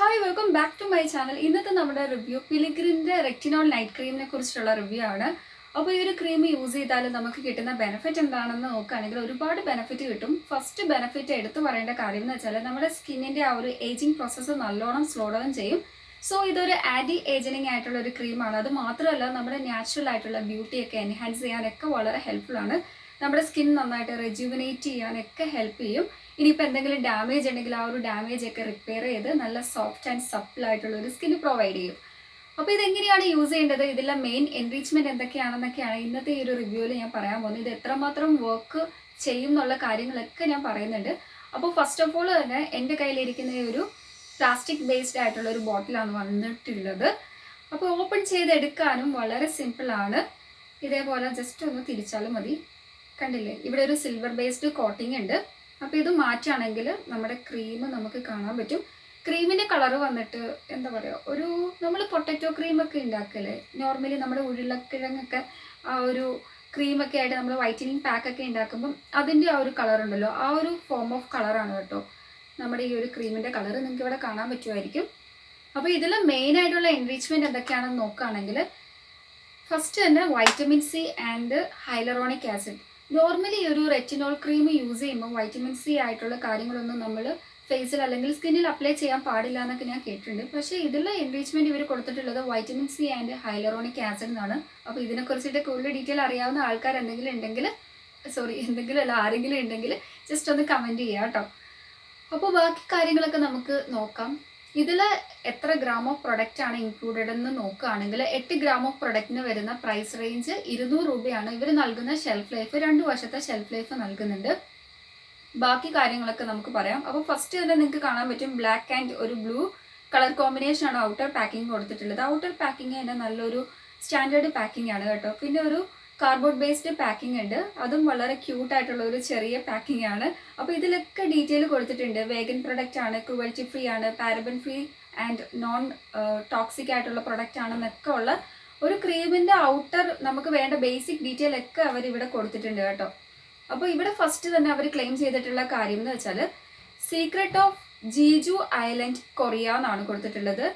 Hi welcome back to my channel. ഇന്നത്തെ നമ്മുടെ review പിലിഗ്രിമിൻ്റെ റെറ്റിനോൾ നൈറ്റ് ക്രീമിനെ കുറിച്ചുള്ള റിവ്യൂ ആണ്. അപ്പോൾ ഈ ഒരു ക്രീം യൂസ് ചെയ്താൽ നമുക്ക് കിട്ടുന്ന ബെനിഫിറ്റ് എന്താണെന്ന് നോക്കുകയാണെങ്കിൽ ഒരുപാട് ബെനിഫിറ്റ് കിട്ടും. ഫസ്റ്റ് ബെനിഫിറ്റ് എടുത്തു പറയേണ്ട കാര്യം എന്ന് വെച്ചാൽ നമ്മുടെ സ്കിന്നിൻ്റെ ആ ഒരു ഏജിങ് പ്രോസസ്സ് നല്ലോണം സ്ലോ ഡൗൺ ചെയ്യും. സോ ഇതൊരു ആൻറ്റി ഏജിനിങ് ആയിട്ടുള്ള ഒരു ക്രീമാണ്. അത് മാത്രമല്ല നമ്മുടെ നാച്ചുറൽ ആയിട്ടുള്ള ബ്യൂട്ടിയൊക്കെ എൻഹാൻസ് ചെയ്യാനൊക്കെ വളരെ ഹെൽപ്ഫുൾ ആണ്. നമ്മുടെ സ്കിൻ നന്നായിട്ട് റെജ്യൂവിനേറ്റ് ചെയ്യാനൊക്കെ ഹെൽപ്പ് ചെയ്യും. ഇനിയിപ്പോൾ എന്തെങ്കിലും ഡാമേജ് ഉണ്ടെങ്കിൽ ആ ഒരു ഡാമേജ് ഒക്കെ റിപ്പയർ ചെയ്ത് നല്ല സോഫ്റ്റ് ആൻഡ് സപ്പിൾ ആയിട്ടുള്ള ഒരു സ്കിൻ പ്രൊവൈഡ് ചെയ്യും. അപ്പോൾ ഇതെങ്ങനെയാണ് യൂസ് ചെയ്യേണ്ടത്, ഇതിലെ മെയിൻ എൻറിച്ച്മെൻറ്റ് എന്തൊക്കെയാണെന്നൊക്കെയാണ് ഇന്നത്തെ ഈ ഒരു റിവ്യൂവിൽ ഞാൻ പറയാൻ പോകുന്നത്. ഇത് എത്രമാത്രം വർക്ക് ചെയ്യും എന്നുള്ള കാര്യങ്ങളൊക്കെ ഞാൻ പറയുന്നുണ്ട്. അപ്പോൾ ഫസ്റ്റ് ഓഫ് ഓൾ തന്നെ എൻ്റെ കയ്യിലിരിക്കുന്ന ഈ ഒരു പ്ലാസ്റ്റിക് ബേസ്ഡ് ആയിട്ടുള്ള ഒരു ബോട്ടിലാണ് വന്നിട്ടുള്ളത്. അപ്പോൾ ഓപ്പൺ ചെയ്തെടുക്കാനും വളരെ സിമ്പിളാണ്. ഇതേപോലെ ജസ്റ്റ് ഒന്ന് തിരിച്ചാലും മതി. കണ്ടില്ലേ, ഇവിടെ ഒരു സിൽവർ ബേസ്ഡ് കോട്ടിംഗ് ഉണ്ട്. അപ്പോൾ ഇത് മാറ്റുകയാണെങ്കിൽ നമ്മുടെ ക്രീം നമുക്ക് കാണാൻ പറ്റും. ക്രീമിൻ്റെ കളറ് വന്നിട്ട് എന്താ പറയുക, ഒരു നമ്മൾ പൊട്ടറ്റോ ക്രീമൊക്കെ ഉണ്ടാക്കല്ലേ, നോർമലി നമ്മുടെ ഉരുളക്കിഴങ്ങൊക്കെ ആ ഒരു ക്രീമൊക്കെ ആയിട്ട് നമ്മൾ വൈറ്റനിങ് പാക്കൊക്കെ ഉണ്ടാക്കുമ്പം അതിൻ്റെ ആ ഒരു കളർ ഉണ്ടല്ലോ, ആ ഒരു ഫോം ഓഫ് കളറാണ് കേട്ടോ നമ്മുടെ ഈ ഒരു ക്രീമിൻ്റെ കളറ്. നിങ്ങൾക്ക് ഇവിടെ കാണാൻ പറ്റുമായിരിക്കും. അപ്പോൾ ഇതിൽ മെയിനായിട്ടുള്ള എൻറിച്ച്മെൻറ്റ് എന്തൊക്കെയാണെന്ന് നോക്കുകയാണെങ്കിൽ ഫസ്റ്റ് തന്നെ vitamin C and hyaluronic acid. Normally ഒരു റെറ്റിനോൾ ക്രീം യൂസ് ചെയ്യുമ്പോൾ വൈറ്റമിൻ സി ആയിട്ടുള്ള കാര്യങ്ങളൊന്നും നമ്മൾ ഫേസിൽ അല്ലെങ്കിൽ സ്കിന്നിൽ അപ്ലൈ ചെയ്യാൻ പാടില്ല എന്നൊക്കെ ഞാൻ കേട്ടിട്ടുണ്ട്. പക്ഷേ ഇതിലുള്ള എൻറിച്ച്മെൻറ്റ് ഇവർ കൊടുത്തിട്ടുള്ളത് vitamin C and hyaluronic acid എന്നാണ്. അപ്പോൾ ഇതിനെക്കുറിച്ചിട്ട് കൂടുതൽ ഡീറ്റെയിൽ അറിയാവുന്ന ആൾക്കാർ എന്തെങ്കിലും ആരെങ്കിലും ഉണ്ടെങ്കിൽ ജസ്റ്റ് ഒന്ന് കമൻറ്റ് ചെയ്യുക കേട്ടോ. അപ്പോൾ ബാക്കി കാര്യങ്ങളൊക്കെ നമുക്ക് നോക്കാം. ഇതിൽ എത്ര ഗ്രാം ഓഫ് പ്രൊഡക്റ്റ് ആണ് ഇൻക്ലൂഡഡ് എന്ന് നോക്കുകയാണെങ്കിൽ 8 ഗ്രാം ഓഫ് പ്രൊഡക്റ്റിന് വരുന്ന പ്രൈസ് റേഞ്ച് 200 രൂപയാണ്. ഇവർ നൽകുന്ന ഷെൽഫ് ലൈഫ് 2 വർഷത്തെ ഷെൽഫ് ലൈഫ് നൽകുന്നുണ്ട്. ബാക്കി കാര്യങ്ങളൊക്കെ നമുക്ക് പറയാം. അപ്പോൾ ഫസ്റ്റ് തന്നെ നിങ്ങൾക്ക് കാണാൻ പറ്റും ബ്ലാക്ക് ആൻഡ് ഒരു ബ്ലൂ കളർ കോമ്പിനേഷൻ ആണ് ഔട്ടർ പാക്കിംഗ് കൊടുത്തിട്ടുള്ളത്. ഔട്ടർ പാക്കിംഗ് തന്നെ നല്ലൊരു സ്റ്റാൻഡേർഡ് പാക്കിംഗ് ആണ് കേട്ടോ. പിന്നെ ഒരു കാർഡ്ബോർഡ് ബേസ്ഡ് പാക്കിംഗ് ഉണ്ട്, അതും വളരെ ക്യൂട്ടായിട്ടുള്ള ഒരു ചെറിയ പാക്കിംഗ് ആണ്. അപ്പോൾ ഇതിലൊക്കെ ഡീറ്റെയിൽ കൊടുത്തിട്ടുണ്ട്. വേഗൻ പ്രൊഡക്റ്റ് ആണ്, ക്രുവൽറ്റി ഫ്രീ ആണ്, paraben free and non toxic ആയിട്ടുള്ള പ്രൊഡക്റ്റ് ആണെന്നൊക്കെ ഉള്ള ഒരു ക്രീമിൻ്റെ ഔട്ടർ നമുക്ക് വേണ്ട ബേസിക് ഡീറ്റെയിൽ ഒക്കെ അവർ ഇവിടെ കൊടുത്തിട്ടുണ്ട് കേട്ടോ. അപ്പോൾ ഇവിടെ ഫസ്റ്റ് തന്നെ അവർ ക്ലെയിം ചെയ്തിട്ടുള്ള കാര്യം എന്ന് വെച്ചാൽ secret of Jiju island Korea എന്നാണ് കൊടുത്തിട്ടുള്ളത്.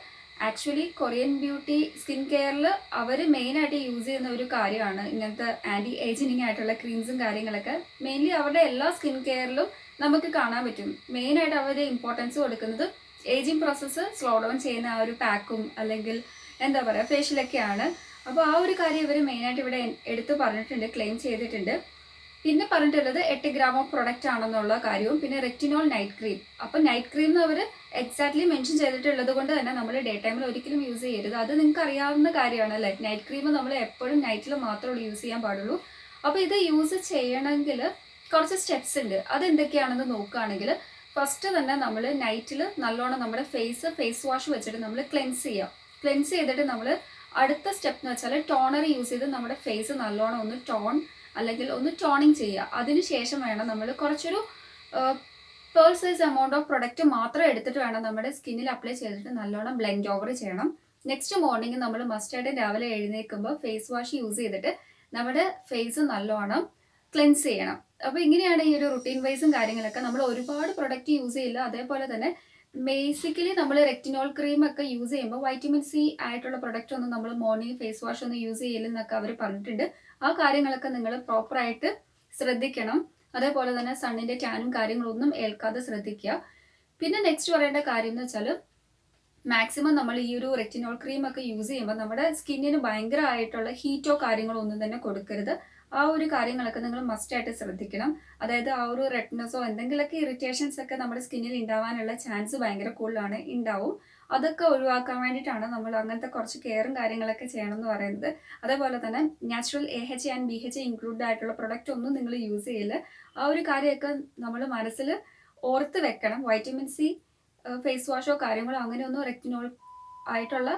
ആക്ച്വലി കൊറിയൻ ബ്യൂട്ടി സ്കിൻ കെയറിൽ അവർ മെയിനായിട്ട് യൂസ് ചെയ്യുന്ന ഒരു കാര്യമാണ് ഇങ്ങനത്തെ ആൻറ്റി ഏജിനിങ് ആയിട്ടുള്ള ക്രീംസും കാര്യങ്ങളൊക്കെ. മെയിൻലി അവരുടെ എല്ലാ സ്കിൻ കെയറിലും നമുക്ക് കാണാൻ പറ്റും മെയിനായിട്ട് അവർ ഇമ്പോർട്ടൻസ് കൊടുക്കുന്നത് ഏജിങ് പ്രോസസ്സ് സ്ലോ ഡൗൺ ചെയ്യുന്ന ആ ഒരു പാക്കും അല്ലെങ്കിൽ എന്താ പറയുക ഫേഷ്യലൊക്കെയാണ്. അപ്പോൾ ആ ഒരു കാര്യം ഇവർ മെയിനായിട്ട് ഇവിടെ എടുത്ത് പറഞ്ഞിട്ടുണ്ട്, ക്ലെയിം ചെയ്തിട്ടുണ്ട്. പിന്നെ പറഞ്ഞിട്ടുള്ളത് 8 ഗ്രാം ഓഫ് പ്രൊഡക്റ്റ് ആണെന്നുള്ള കാര്യവും പിന്നെ റെറ്റിനോൾ നൈറ്റ് ക്രീം. അപ്പോൾ നൈറ്റ് ക്രീം എന്ന് അവർ എക്സാക്ട്ലി മെൻഷൻ ചെയ്തിട്ടുള്ളത് കൊണ്ട് തന്നെ നമ്മൾ ഡേ ടൈമിൽ ഒരിക്കലും യൂസ് ചെയ്യരുത്. അത് നിങ്ങൾക്ക് അറിയാവുന്ന കാര്യമാണ് അല്ലേ. നൈറ്റ് ക്രീം നമ്മൾ എപ്പോഴും നൈറ്റിൽ മാത്രമേ യൂസ് ചെയ്യാൻ പാടുള്ളൂ. അപ്പോൾ ഇത് യൂസ് ചെയ്യണമെങ്കിൽ കുറച്ച് സ്റ്റെപ്സ് ഉണ്ട്. അതെന്തൊക്കെയാണെന്ന് നോക്കുകയാണെങ്കിൽ ഫസ്റ്റ് തന്നെ നമ്മൾ നൈറ്റിൽ നല്ലോണം നമ്മുടെ ഫേസ് വാഷ് വെച്ചിട്ട് നമ്മൾ ക്ലെൻസ് ചെയ്യുക. ക്ലെൻസ് ചെയ്തിട്ട് നമ്മൾ അടുത്ത സ്റ്റെപ്പ് എന്ന് വെച്ചാൽ ടോണർ യൂസ് ചെയ്ത് നമ്മുടെ ഫേസ് നല്ലോണം ഒന്ന് ടോൺ അല്ലെങ്കിൽ ഒന്ന് ടോണിങ് ചെയ്യുക. അതിനുശേഷം വേണം നമ്മൾ കുറച്ചൊരു pearl size amount of product മാത്രം എടുത്തിട്ട് വേണം നമ്മുടെ സ്കിന്നിൽ അപ്ലൈ ചെയ്തിട്ട് നല്ലോണം ബ്ലെൻഡ് ഓവർ ചെയ്യണം. നെക്സ്റ്റ് മോർണിംഗ് നമ്മൾ മസ്റ്റായിട്ട് രാവിലെ എഴുന്നേൽക്കുമ്പോൾ ഫേസ് വാഷ് യൂസ് ചെയ്തിട്ട് നമ്മുടെ ഫേസ് നല്ലോണം ക്ലെൻസ് ചെയ്യണം. അപ്പോൾ ഇങ്ങനെയാണ് ഈ ഒരു റുട്ടീൻ വൈസും കാര്യങ്ങളൊക്കെ. നമ്മൾ ഒരുപാട് പ്രൊഡക്റ്റ് യൂസ് ചെയ്യില്ല. അതേപോലെ തന്നെ ബേസിക്കലി നമ്മൾ റെറ്റിനോൾ ക്രീമൊക്കെ യൂസ് ചെയ്യുമ്പോൾ വൈറ്റമിൻ സി ആയിട്ടുള്ള പ്രൊഡക്റ്റ് ഒന്നും നമ്മൾ മോർണിംഗ് ഫേസ് വാഷ് ഒന്നും യൂസ് ചെയ്യില്ലെന്നൊക്കെ അവർ പറഞ്ഞിട്ടുണ്ട്. ആ കാര്യങ്ങളൊക്കെ നിങ്ങൾ പ്രോപ്പറായിട്ട് ശ്രദ്ധിക്കണം. അതേപോലെ തന്നെ സണ്ണിൻ്റെ ടാനും കാര്യങ്ങളൊന്നും ഏൽക്കാതെ ശ്രദ്ധിക്കുക. പിന്നെ നെക്സ്റ്റ് പറയേണ്ട കാര്യം എന്ന് വെച്ചാൽ മാക്സിമം നമ്മൾ ഈ ഒരു റെറ്റിനോൾ ക്രീമൊക്കെ യൂസ് ചെയ്യുമ്പോൾ നമ്മുടെ സ്കിന്നിന് ഭയങ്കരമായിട്ടുള്ള ഹീറ്റോ കാര്യങ്ങളോ ഒന്നും തന്നെ കൊടുക്കരുത്. ആ ഒരു കാര്യങ്ങളൊക്കെ നിങ്ങൾ മസ്റ്റായിട്ട് ശ്രദ്ധിക്കണം. അതായത് ആ ഒരു റെഡ്നെസ്സോ എന്തെങ്കിലുമൊക്കെ ഇറിറ്റേഷൻസ് ഒക്കെ നമ്മുടെ സ്കിന്നിൽ ഉണ്ടാവാനുള്ള ചാൻസ് ഭയങ്കര കൂടുതലാണ്, ഉണ്ടാവും. അതൊക്കെ ഒഴിവാക്കാൻ വേണ്ടിയിട്ടാണ് നമ്മൾ അങ്ങനത്തെ കുറച്ച് കെയറും കാര്യങ്ങളൊക്കെ ചെയ്യണം എന്ന് പറയുന്നത്. അതേപോലെ തന്നെ natural AHA and BHA include ആയിട്ടുള്ള പ്രൊഡക്റ്റ് ഒന്നും നിങ്ങൾ യൂസ് ചെയ്യില്ല. ആ ഒരു കാര്യമൊക്കെ നമ്മൾ മനസ്സിൽ ഓർത്ത് വെക്കണം. വൈറ്റമിൻ സി ഫേസ് വാഷോ കാര്യങ്ങളോ അങ്ങനെയൊന്നും റെറ്റിനോൾ ആയിട്ടുള്ള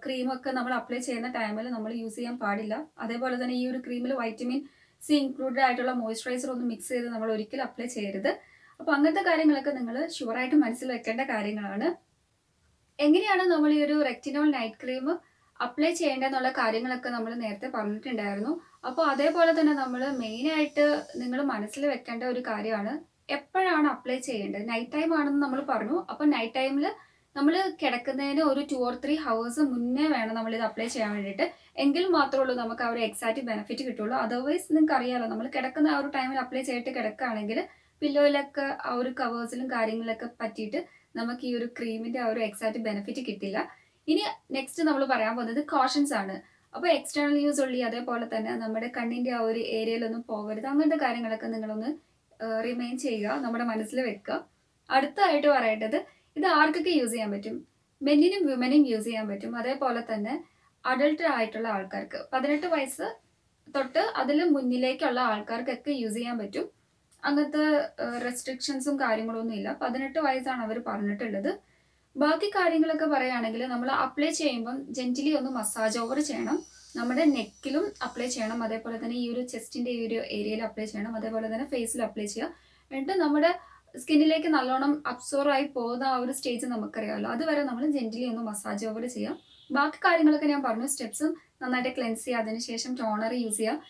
ക്രീമൊക്കെ നമ്മൾ അപ്ലൈ ചെയ്യുന്ന ടൈമിൽ നമ്മൾ യൂസ് ചെയ്യാൻ പാടില്ല. അതേപോലെ തന്നെ ഈ ഒരു ക്രീമിൽ വൈറ്റമിൻ സി ഇൻക്ലൂഡഡ് ആയിട്ടുള്ള മോയ്സ്ചറൈസർ ഒന്നും മിക്സ് ചെയ്ത് നമ്മൾ ഒരിക്കലും അപ്ലൈ ചെയ്യരുത്. അപ്പോൾ അങ്ങനത്തെ കാര്യങ്ങളൊക്കെ നിങ്ങൾ ഷുവറായിട്ട് മനസ്സിൽ വെക്കേണ്ട കാര്യങ്ങളാണ്. എങ്ങനെയാണ് നമ്മൾ ഈ ഒരു റെറ്റിനോൾ നൈറ്റ് ക്രീം അപ്ലൈ ചെയ്യേണ്ടതെന്നുള്ള കാര്യങ്ങളൊക്കെ നമ്മൾ നേരത്തെ പറഞ്ഞിട്ടുണ്ടായിരുന്നു. അപ്പോൾ അതേപോലെ തന്നെ നമ്മൾ മെയിനായിട്ട് നിങ്ങൾ മനസ്സിൽ വെക്കേണ്ട ഒരു കാര്യമാണ് എപ്പോഴാണ് അപ്ലൈ ചെയ്യേണ്ടത്. നൈറ്റ് ടൈം ആണെന്ന് നമ്മൾ പറഞ്ഞു. അപ്പോൾ നൈറ്റ് ടൈമിൽ നമ്മൾ കിടക്കുന്നതിന് ഒരു 2 or 3 hours മുന്നേ വേണം നമ്മളിത് അപ്ലൈ ചെയ്യാൻ വേണ്ടിയിട്ട്. എങ്കിൽ മാത്രമേ ഉള്ളൂ നമുക്ക് ആ ഒരു എക്സാക്റ്റ് ബെനിഫിറ്റ് കിട്ടുള്ളൂ. അതർവൈസ് നിങ്ങൾക്ക് അറിയാലോ, നമ്മൾ കിടക്കുന്ന ആ ഒരു ടൈമിൽ അപ്ലൈ ചെയ്തിട്ട് കിടക്കുകയാണെങ്കിൽ പില്ലോയിലൊക്കെ ആ ഒരു കവേഴ്സിലും കാര്യങ്ങളിലൊക്കെ പറ്റിയിട്ട് നമുക്ക് ഈ ഒരു ക്രീമിന്റെ ആ ഒരു എക്സാക്റ്റ് ബെനിഫിറ്റ് കിട്ടില്ല. ഇനി നെക്സ്റ്റ് നമ്മൾ പറയാൻ പോകുന്നത് കോഷൻസ് ആണ്. അപ്പോൾ എക്സ്റ്റേണൽ യൂസ് ഉള്ളി, അതേപോലെ തന്നെ നമ്മുടെ കണ്ണിന്റെ ആ ഒരു ഏരിയയിലൊന്നും പോകരുത്, അങ്ങനത്തെ കാര്യങ്ങളൊക്കെ നിങ്ങളൊന്ന് റിമൈൻ ചെയ്യുക, നമ്മുടെ മനസ്സിൽ വെക്കുക. അടുത്തതായിട്ട് പറയേണ്ടത്, ഇത് ആർക്കൊക്കെ യൂസ് ചെയ്യാൻ പറ്റും? മെന്നിനും വിമനും യൂസ് ചെയ്യാൻ പറ്റും. അതേപോലെ തന്നെ അഡൾട്ട് ആയിട്ടുള്ള ആൾക്കാർക്ക് 18 വയസ്സ് തൊട്ട് അതിൽ മുന്നിലേക്കുള്ള ആൾക്കാർക്കൊക്കെ യൂസ് ചെയ്യാൻ പറ്റും. അങ്ങനത്തെ റെസ്ട്രിക്ഷൻസും കാര്യങ്ങളൊന്നും ഇല്ല. 18 വയസ്സാണ് അവർ പറഞ്ഞിട്ടുള്ളത്. ബാക്കി കാര്യങ്ങളൊക്കെ പറയുകയാണെങ്കിൽ നമ്മൾ അപ്ലൈ ചെയ്യുമ്പം ജെന്റിലി ഒന്ന് മസാജ് ഓവർ ചെയ്യണം. നമ്മുടെ നെക്കിലും അപ്ലൈ ചെയ്യണം, അതേപോലെ തന്നെ ഈ ഒരു ചെസ്റ്റിന്റെ ഈ ഒരു ഏരിയയിൽ അപ്ലൈ ചെയ്യണം, അതേപോലെ തന്നെ ഫേസിൽ അപ്ലൈ ചെയ്യുക. എന്നിട്ട് നമ്മുടെ സ്കിന്നിലേക്ക് നല്ലോണം അബ്സോർവ് ആയി പോകുന്ന ആ ഒരു സ്റ്റേജ് നമുക്കറിയാമല്ലോ, അതുവരെ നമ്മൾ ജെന്റിലി ഒന്ന് മസാജ് ഓവർ ചെയ്യാം. ബാക്കി കാര്യങ്ങളൊക്കെ ഞാൻ പറഞ്ഞു. സ്റ്റെപ്സും നന്നായിട്ട് ക്ലെൻസ് ചെയ്യുക, അതിനുശേഷം ടോണർ യൂസ് ചെയ്യുക,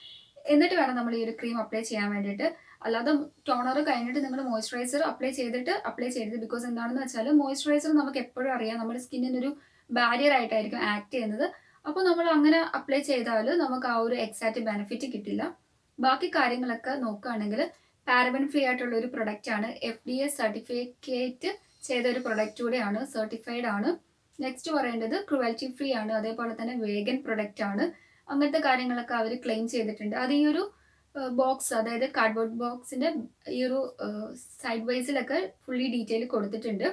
എന്നിട്ട് വേണം നമ്മൾ ഈ ഒരു ക്രീം അപ്ലൈ ചെയ്യാൻ വേണ്ടിയിട്ട്. അല്ലാതെ ടോണർ കഴിഞ്ഞിട്ട് നിങ്ങൾ മോയ്സ്ചറൈസർ അപ്ലൈ ചെയ്യരുത്. ബിക്കോസ് എന്താണെന്ന് വെച്ചാൽ മോയ്സ്ചറൈസർ നമുക്ക് എപ്പോഴും അറിയാം നമ്മുടെ സ്കിന്നിനൊരു ബാരിയർ ആയിട്ടായിരിക്കും ആക്ട് ചെയ്യുന്നത്. അപ്പോൾ നമ്മൾ അങ്ങനെ അപ്ലൈ ചെയ്താൽ നമുക്ക് ആ ഒരു എക്സാക്റ്റ് ബെനിഫിറ്റ് കിട്ടില്ല. ബാക്കി കാര്യങ്ങളൊക്കെ നോക്കുകയാണെങ്കിൽ പാരബൻ ഫ്രീ ആയിട്ടുള്ള ഒരു പ്രൊഡക്റ്റ് ആണ്. FDA സർട്ടിഫിക്കറ്റ് ചെയ്ത ഒരു പ്രൊഡക്റ്റ് കൂടെയാണ്, സർട്ടിഫൈഡ് ആണ്. നെക്സ്റ്റ് പറയേണ്ടത് ക്രുവൽറ്റി ഫ്രീ ആണ്, അതേപോലെ തന്നെ വേഗൻ പ്രൊഡക്റ്റ് ആണ്. അങ്ങനത്തെ കാര്യങ്ങളൊക്കെ അവർ ക്ലെയിം ചെയ്തിട്ടുണ്ട്. അത് ഈ ഒരു ബോക്സ്, അതായത് കാർഡ്ബോർഡ് ബോക്സിന്റെ ഈ ഒരു സൈഡ് വൈസിലൊക്കെ ഫുള്ളി ഡീറ്റെയിൽ കൊടുത്തിട്ടുണ്ട്.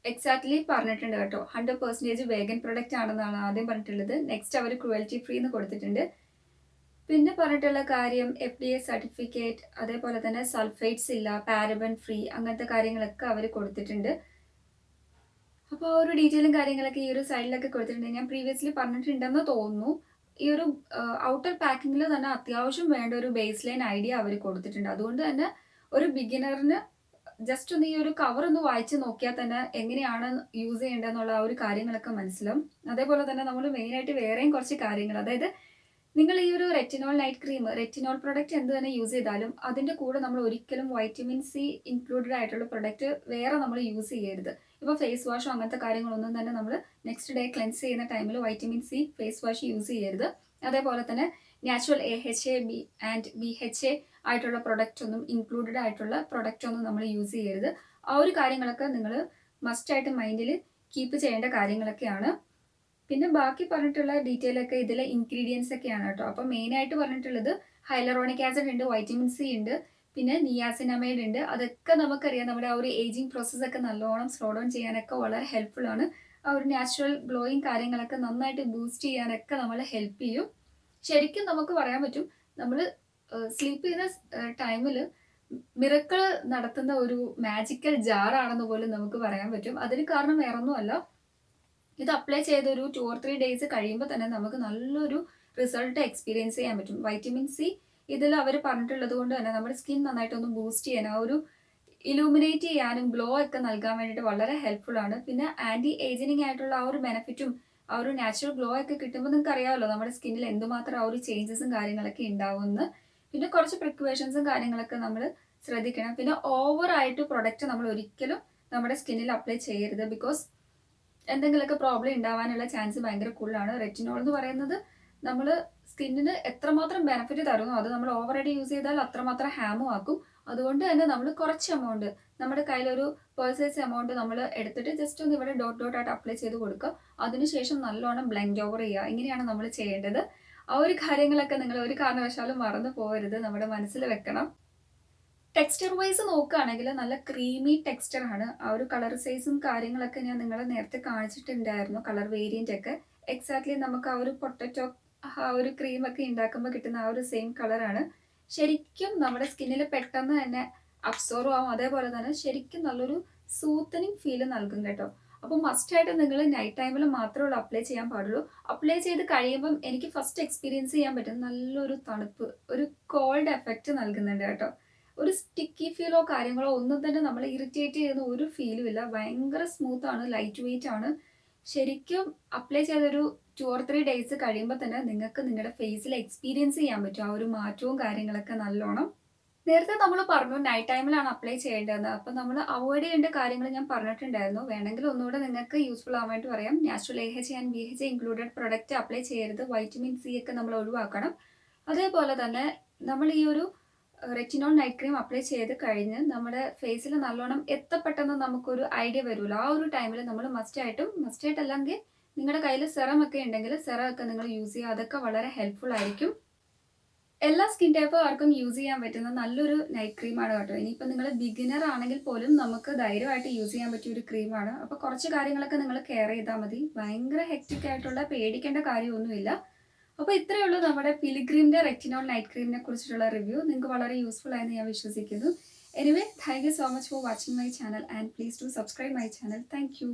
എക്സാക്ട്ലി പറഞ്ഞിട്ടുണ്ട് കേട്ടോ. 100% വേഗൻ പ്രൊഡക്റ്റ് ആണെന്നാണ് ആദ്യം പറഞ്ഞിട്ടുള്ളത്. നെക്സ്റ്റ് അവർ ക്രുവൽറ്റി ഫ്രീ എന്ന് കൊടുത്തിട്ടുണ്ട്. പിന്നെ പറഞ്ഞിട്ടുള്ള കാര്യം FDA സർട്ടിഫിക്കറ്റ്, അതേപോലെ തന്നെ സൾഫേറ്റ്സ് ഇല്ല, പാരബൻ ഫ്രീ, അങ്ങനത്തെ കാര്യങ്ങളൊക്കെ അവർ കൊടുത്തിട്ടുണ്ട്. അപ്പോൾ ആ ഒരു ഡീറ്റെയിലും കാര്യങ്ങളൊക്കെ ഈ ഒരു സൈഡിലൊക്കെ കൊടുത്തിട്ടുണ്ട്. ഞാൻ പ്രീവിയസ്ലി പറഞ്ഞിട്ടുണ്ടെന്ന് തോന്നുന്നു. ഈ ഒരു ഔട്ടർ പാക്കിങ്ങിൽ തന്നെ അത്യാവശ്യം വേണ്ട ഒരു ബേസ് ലൈൻ ഐഡിയ അവർ കൊടുത്തിട്ടുണ്ട്. അതുകൊണ്ട് തന്നെ ഒരു ബിഗിനറിന് ജസ്റ്റ് ഒന്ന് ഈ ഒരു കവർ ഒന്ന് വായിച്ച് നോക്കിയാൽ തന്നെ എങ്ങനെയാണ് യൂസ് ചെയ്യേണ്ടതെന്നുള്ള ആ ഒരു കാര്യങ്ങളൊക്കെ മനസ്സിലാവും. അതേപോലെ തന്നെ നമ്മൾ മെയിനായിട്ട് വേറെയും കുറച്ച് കാര്യങ്ങൾ, അതായത് നിങ്ങൾ ഈ ഒരു retinol night cream, retinol product എന്ത് തന്നെ യൂസ് ചെയ്താലും അതിന്റെ കൂടെ നമ്മൾ ഒരിക്കലും വൈറ്റമിൻ സി ഇൻക്ലൂഡഡ് ആയിട്ടുള്ള പ്രൊഡക്റ്റ് വേറെ നമ്മൾ യൂസ് ചെയ്യരുത്. ഇപ്പോൾ ഫേസ് വാഷോ അങ്ങനത്തെ കാര്യങ്ങളൊന്നും തന്നെ നമ്മൾ നെക്സ്റ്റ് ഡേ ക്ലെൻസ് ചെയ്യുന്ന ടൈമിൽ vitamin C face wash use ചെയ്യരുത്. അതേപോലെ തന്നെ നാച്ചുറൽ AHA ആൻഡ് BHA ആയിട്ടുള്ള പ്രൊഡക്റ്റ് ഒന്നും, ഇൻക്ലൂഡഡ് ആയിട്ടുള്ള പ്രൊഡക്റ്റ് ഒന്നും നമ്മൾ യൂസ് ചെയ്യരുത്. ആ ഒരു കാര്യങ്ങളൊക്കെ നിങ്ങൾ മസ്റ്റായിട്ട് മൈൻഡിൽ കീപ്പ് ചെയ്യേണ്ട കാര്യങ്ങളൊക്കെയാണ്. പിന്നെ ബാക്കി പറഞ്ഞിട്ടുള്ള ഡീറ്റെയിൽ ഒക്കെ ഇതിലെ ഇൻഗ്രീഡിയൻസ് ഒക്കെയാണ് കേട്ടോ. അപ്പോൾ മെയിൻ ആയിട്ട് പറഞ്ഞിട്ടുള്ളത് ഹൈലറോണിക് ആസിഡ് ഉണ്ട്, വൈറ്റമിൻ സി ഉണ്ട്, പിന്നെ നിയാസിനമൈഡ് ഉണ്ട്. അതൊക്കെ നമുക്കറിയാം നമ്മുടെ ആ ഒരു ഏജിങ് പ്രോസസ് ഒക്കെ നല്ലോണം സ്ലോ ഡൗൺ ചെയ്യാനൊക്കെ വളരെ ഹെൽപ്ഫുൾ ആണ്. ആ ഒരു നാച്ചുറൽ ഗ്ലോയിങ് കാര്യങ്ങളൊക്കെ നന്നായിട്ട് ബൂസ്റ്റ് ചെയ്യാനൊക്കെ നമ്മളെ ഹെൽപ്പ് ചെയ്യും. ശരിക്കും നമുക്ക് പറയാൻ പറ്റും, നമ്മൾ സ്ലീപ്പ് ചെയ്യുന്ന ടൈമിൽ മിറക്കിൾ നടത്തുന്ന ഒരു മാജിക്കൽ ജാർ ആണെന്ന് പോലും നമുക്ക് പറയാൻ പറ്റും. അതിന് കാരണം വേറൊന്നുമല്ല, ഇത് അപ്ലൈ ചെയ്ത ഒരു 2 or 3 days കഴിയുമ്പോൾ തന്നെ നമുക്ക് നല്ലൊരു റിസൾട്ട് എക്സ്പീരിയൻസ് ചെയ്യാൻ പറ്റും. വൈറ്റമിൻ സി ഇതിൽ അവർ പറഞ്ഞിട്ടുള്ളത് കൊണ്ട് തന്നെ നമ്മുടെ സ്കിൻ നന്നായിട്ടൊന്ന് ബൂസ്റ്റ് ചെയ്യാൻ, ആ ഒരു ഇലൂമിനേറ്റ് ചെയ്യാനും ഗ്ലോ ഒക്കെ നൽകാൻ വേണ്ടിയിട്ട് വളരെ ഹെൽപ്ഫുൾ ആണ്. പിന്നെ ആന്റി ഏജിനിങ് ആയിട്ടുള്ള ആ ഒരു ബെനിഫിറ്റും ആ ഒരു നാച്ചുറൽ ഗ്ലോ ഒക്കെ കിട്ടുമ്പോൾ നിങ്ങൾക്ക് അറിയാമല്ലോ നമ്മുടെ സ്കിന്നിൽ എന്തുമാത്രം ആ ഒരു ചേഞ്ചസും കാര്യങ്ങളൊക്കെ ഉണ്ടാവുമെന്ന്. പിന്നെ കുറച്ച് പ്രിക്വേഷൻസും കാര്യങ്ങളൊക്കെ നമ്മൾ ശ്രദ്ധിക്കണം. പിന്നെ ഓവറായിട്ട് പ്രൊഡക്റ്റ് നമ്മൾ ഒരിക്കലും നമ്മുടെ സ്കിന്നിൽ അപ്ലൈ ചെയ്യരുത്. ബിക്കോസ് എന്തെങ്കിലുമൊക്കെ പ്രോബ്ലം ഉണ്ടാവാനുള്ള ചാൻസ് ഭയങ്കര കൂടുതലാണ്. റെറ്റിനോൾ എന്ന് പറയുന്നത് നമ്മൾ സ്കിന്നിന് എത്രമാത്രം ബെനിഫിറ്റ് തരുന്നു അത് നമ്മൾ ഓവറായിട്ട് യൂസ് ചെയ്താൽ അത്രമാത്രം ഹാമും ആക്കും. അതുകൊണ്ട് തന്നെ നമ്മൾ കുറച്ച് എമൗണ്ട്, നമ്മുടെ കയ്യിലൊരു പേഴ്സേസ് എമൗണ്ട് നമ്മൾ എടുത്തിട്ട് ജസ്റ്റ് ഒന്ന് ഇവിടെ ഡോട്ട് ഡോട്ട് ആയിട്ട് അപ്ലൈ ചെയ്ത് കൊടുക്കുക. അതിനുശേഷം നല്ലോണം ബ്ലെൻഡ് ഓവർ ചെയ്യുക. ഇങ്ങനെയാണ് നമ്മൾ ചെയ്യേണ്ടത്. ആ ഒരു കാര്യങ്ങളൊക്കെ നിങ്ങൾ ഒരു കാരണവശാലും മറന്നു പോകരുത്, നമ്മുടെ മനസ്സിൽ വെക്കണം. ടെക്സ്ചർ വൈസ് നോക്കുകയാണെങ്കിൽ നല്ല ക്രീമി ടെക്സ്ചർ ആണ്. ആ ഒരു കളർ സൈസും കാര്യങ്ങളൊക്കെ ഞാൻ നിങ്ങളെ നേരത്തെ കാണിച്ചിട്ടുണ്ടായിരുന്നു, കളർ വേരിയന്റ് ഒക്കെ. എക്സാക്ട്ലി നമുക്ക് ആ ഒരു പൊട്ടറ്റോ ആ ഒരു ക്രീമൊക്കെ ഉണ്ടാക്കുമ്പോൾ കിട്ടുന്ന ആ ഒരു സെയിം കളറാണ്. ശരിക്കും നമ്മുടെ സ്കിന്നിൽ പെട്ടെന്ന് തന്നെ അബ്സോർവ് ആവും. അതേപോലെ തന്നെ ശരിക്കും നല്ലൊരു സൂത്തനിങ് ഫീല് നൽകും കേട്ടോ. അപ്പോൾ മസ്റ്റായിട്ട് നിങ്ങൾ നൈറ്റ് ടൈമിൽ മാത്രമേ ഉള്ളൂ അപ്ലൈ ചെയ്യാൻ പാടുള്ളൂ. അപ്ലൈ ചെയ്ത് കഴിയുമ്പം എനിക്ക് ഫസ്റ്റ് എക്സ്പീരിയൻസ് ചെയ്യാൻ പറ്റും നല്ലൊരു തണുപ്പ്, ഒരു കോൾഡ് എഫക്റ്റ് നൽകുന്നുണ്ട് കേട്ടോ. ഒരു സ്റ്റിക്കി ഫീലോ കാര്യങ്ങളോ ഒന്നും തന്നെ നമ്മളെ ഇറിറ്റേറ്റ് ചെയ്യുന്ന ഒരു ഫീലും ഇല്ല. ഭയങ്കര സ്മൂത്ത് ആണ്, ലൈറ്റ് വെയിറ്റ് ആണ്. ശരിക്കും അപ്ലൈ ചെയ്തൊരു 2 or 3 days കഴിയുമ്പോൾ തന്നെ നിങ്ങൾക്ക് നിങ്ങളുടെ ഫേസിൽ എക്സ്പീരിയൻസ് ചെയ്യാൻ പറ്റും ആ ഒരു മാറ്റവും കാര്യങ്ങളൊക്കെ നല്ലോണം. നേരത്തെ നമ്മൾ പറഞ്ഞു നൈറ്റ് ടൈമിലാണ് അപ്ലൈ ചെയ്യേണ്ടതെന്ന്. അപ്പം നമ്മൾ അവോയ്ഡ് ചെയ്യേണ്ട കാര്യങ്ങൾ ഞാൻ പറഞ്ഞിട്ടുണ്ടായിരുന്നു. വേണമെങ്കിൽ ഒന്നുകൂടെ നിങ്ങൾക്ക് യൂസ്ഫുൾ ആവാൻ വേണ്ടി പറയാം. Natural AHA and BHA included product apply ചെയ്യരുത്. വൈറ്റമിൻ സി ഒക്കെ നമ്മൾ ഒഴിവാക്കണം. അതേപോലെ തന്നെ നമ്മൾ ഈ ഒരു റെറ്റിനോൾ നൈറ്റ് ക്രീം അപ്ലൈ ചെയ്ത് കഴിഞ്ഞ് നമ്മുടെ ഫേസിൽ നല്ലോണം എത്തപ്പെട്ടെന്ന് നമുക്കൊരു ഐഡിയ വരുമല്ലോ. ആ ഒരു ടൈമിൽ നമ്മൾ മസ്റ്റായിട്ടല്ലെങ്കിൽ നിങ്ങളുടെ കയ്യിൽ സെറം ഒക്കെ ഉണ്ടെങ്കിൽ സെറം ഒക്കെ നിങ്ങൾ യൂസ് ചെയ്യുക. അതൊക്കെ വളരെ ഹെൽപ്ഫുൾ ആയിരിക്കും. എല്ലാ സ്കിൻ ടൈപ്പുകാർക്കും യൂസ് ചെയ്യാൻ പറ്റുന്ന നല്ലൊരു നൈറ്റ് ക്രീമാണ് കേട്ടോ. ഇനിയിപ്പോൾ നിങ്ങൾ ബിഗിനർ ആണെങ്കിൽ പോലും നമുക്ക് ധൈര്യമായിട്ട് യൂസ് ചെയ്യാൻ പറ്റിയ ഒരു ക്രീമാണ്. അപ്പോൾ കുറച്ച് കാര്യങ്ങളൊക്കെ നിങ്ങൾ കെയർ ചെയ്താൽ മതി. ഭയങ്കര ഹെക്റ്റിക് ആയിട്ടുള്ള പേടിക്കേണ്ട കാര്യമൊന്നുമില്ല. അപ്പോൾ ഇത്രയേ ഉള്ളൂ നമ്മുടെ പിലിഗ്രിമിൻ്റെ റെറ്റിനോൾ നൈറ്റ് ക്രീമിനെ കുറിച്ചിട്ടുള്ള റിവ്യൂ. നിങ്ങൾക്ക് വളരെ യൂസ്ഫുൾ ആയെന്ന് ഞാൻ വിശ്വസിക്കുന്നു. Anyway, thank you so much for watching my channel and please do subscribe my channel. Thank you.